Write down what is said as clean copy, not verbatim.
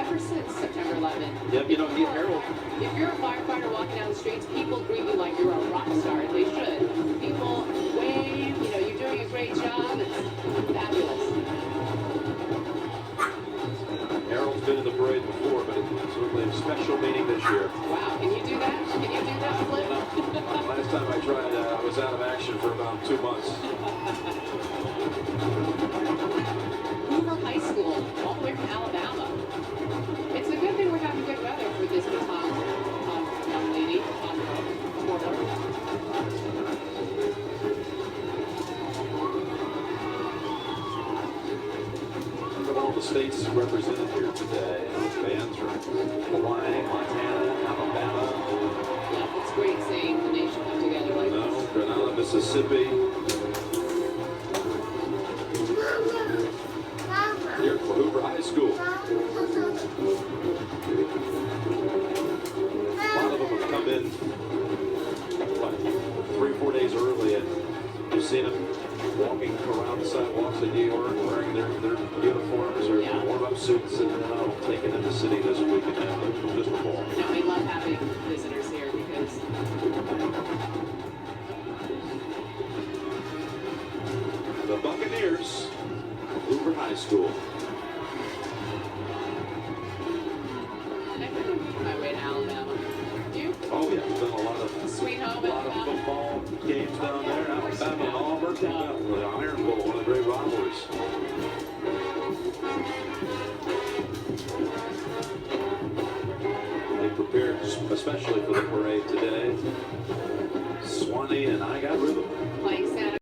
ever since September 11th. Yep, you know, Harold. If you're a firefighter walking down the streets, people greet you like you're a rock star. They should. People wave, you know, you're doing a great job. It's fabulous. Harold's been in the parade before, but it's certainly a special meeting this year. Wow, can you do that? Can you do that, Flip? Last time I tried, I was out of action for about 2 months. Hoover High School, all the way from Alabama. It's a good thing we're having good weather for this baton young lady. Look at all the states represented here today. Fans from Hawaii, Montana, Alabama. Yeah, it's great seeing the nation come together like this. Granada, Mississippi. Here for Hoover High School. A lot of them have come in what, 3 or 4 days early, and you've seen them walking around the sidewalks in New York wearing their uniforms or warm-up suits, and then I'll take it in the city this week and have just a ball. You know, we love having visitors here because the Buccaneers, Hoover High School. I couldn't make my way to Alabama. You? Oh yeah, we've done a lot of Sweet home football games down there. Alabama and Auburn, the Iron Bowl, one of the great rivalries. They prepared especially for the parade today. Swanee and I got rhythm. Playing Santa